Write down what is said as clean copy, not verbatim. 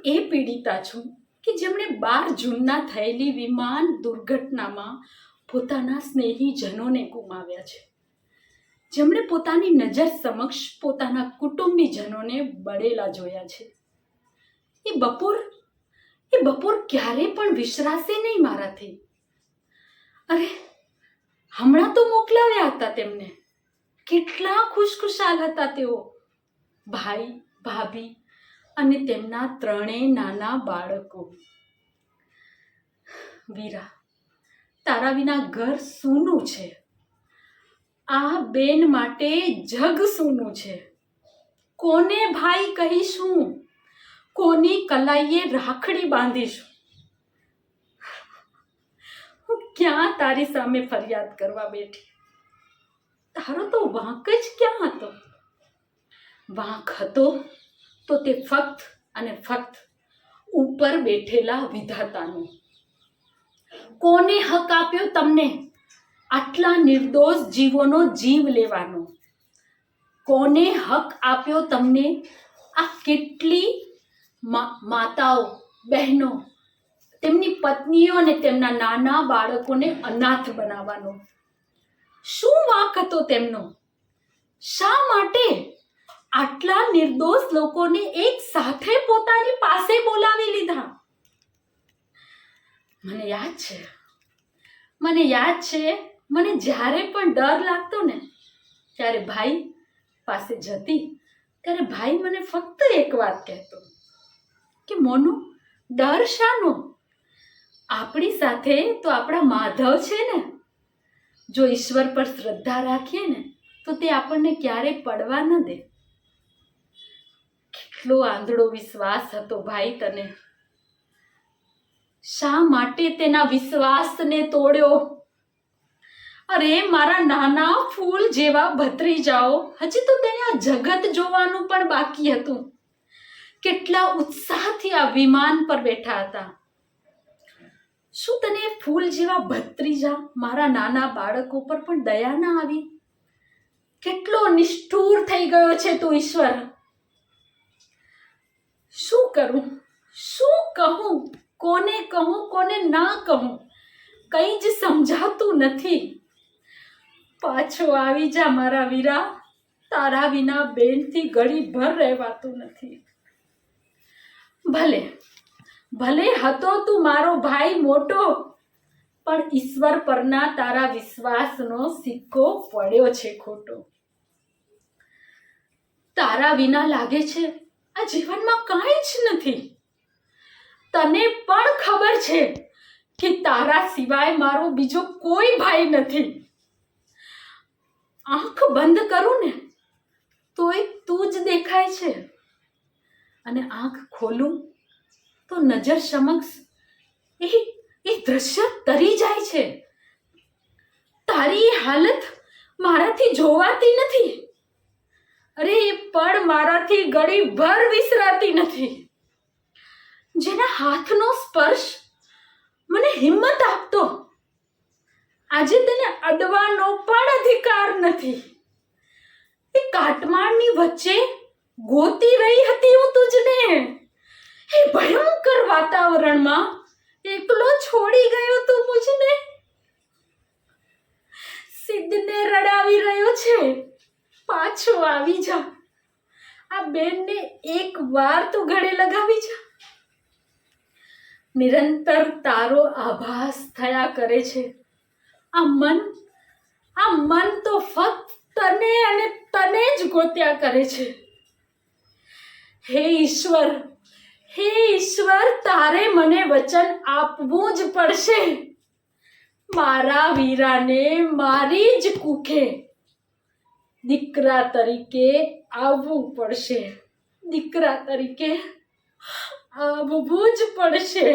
એ પીડિતા છું કે જેમણે 12 જૂનના થયેલી વિમાન દુર્ઘટનામાં પોતાના સ્નેહીજનોને ગુમાવ્યા છે, જેમણે પોતાની નજર સમક્ષ પોતાના કુટુંબીજનોને બળેલા જોયા છે. એ બપોર ક્યારે પણ વિસરાશે નહીં મારાથી. અરે, હમણાં તો મોકલાવ્યા હતા તેમને. કેટલા ખુશખુશાલ હતા તેઓ, ભાઈ, ભાભી અને તેમના 3 નાના બાળકો. વીરા, તારા વિના ઘર સૂનું છે. આ બેન માટે જગ સૂનું છે. કોને ભાઈ કહીશું? કોની કલાઈએ રાખડી બાંધીશું? હું ક્યાં તારી સામે ફરિયાદ કરવા બેઠી? તારો તો વાંક જ ક્યાં હતો? વાંક હતો તો તે ફક્ત અને ફક્ત ઉપર બેઠેલા વિધાતાનો. કોને હક આપ્યો તમને આટલા નિર્દોષ જીવોનો જીવ લેવાનો? કોને હક આપ્યો તમને આ કેટલી માતાઓ, બહેનો, તેમની પત્નીઓ અને તેમના નાના બાળકોને અનાથ બનાવવાનો? શું વાંક હતો તેમનો? શા માટે આટલા નિર્દોષ લોકોને એક સાથે પોતાની પાસે બોલાવી લીધા? મને યાદ છે મને જ્યારે પણ ડર લાગતો ને ત્યારે ભાઈ પાસે જતી, ત્યારે ભાઈ મને ફક્ત એક વાત કહેતો કે મોનુ, ડર શાનો? આપણી સાથે તો આપણા માધવ છે ને. જો ઈશ્વર પર શ્રદ્ધા રાખીએ ને તો તે આપણને ક્યારેય પડવા ન દે. કેટલો આંધળો વિશ્વાસ હતો ભાઈ તને. શા માટે તેના વિશ્વાસને તોડ્યો? અરે, મારા નાના ફૂલ જેવા ભત્રીજાઓ, હજી તો તેને આ જગત જોવાનું પણ બાકી હતું. કેટલા ઉત્સાહથી આ વિમાન પર બેઠા હતા. શું તને ફૂલ જેવા ભત્રીજા, મારા નાના બાળકો પર પણ દયા ના આવી? કેટલો નિષ્ઠુર થઈ ગયો છે તું ઈશ્વર. શું કરું? શું કહું? કોને કહું, કોને ના કહું? કંઈ જ સમજાતું નથી. પાછો આવી જા મારા વીરા. તારા વિના બેનથી ઘડીભર રહેવાતું નથી. ભલે હતો તું મારો ભાઈ મોટો, પણ ઈશ્વર પરના તારા વિશ્વાસનો સિક્કો પડ્યો છે ખોટો. તારા વિના લાગે છે આ જીવનમાં કાંઈ જ નથી. તને પણ ખબર છે કે તારા સિવાય મારો બીજો કોઈ ભાઈ નથી. આંખ બંધ કરું ને તોય તું જ દેખાય છે, અને આંખ ખોલું તો નજર સમક્ષ એ દ્રશ્ય તરી જાય છે. તારી એ હાલત મારાથી જોવાતી નથી. અરે, એ પણ મારાથી ઘડીભર વિસરાતી નથી. જેના હાથનો સ્પર્શ મને હિંમત આપતો, આજે તેને અડવાનો પણ અધિકાર નથી. એ કાટમાળની વચ્ચે ગોતી રહી હતી હું તુજને. એ ભયંકર વાતાવરણમાં એકલો છોડી ગયો તું મુझને. સિદ્ધને રડાવી રહ્યો છે, પાછો આવી જા. આ બેનને એક વાર તો ગળે લગાવી જા. નિરંતર તારો આભાસ થયા કરે છે. આ મન તો ફક્ત તને અને તને જ ગોત્યા કરે છે. હે ઈશ્વર, તારે મને વચન આપવું જ પડશે. મારા વીરાને મારી જ કુખે દીકરા તરીકે આવવું પડશે. દીકરા તરીકે આવવું જ પડશે.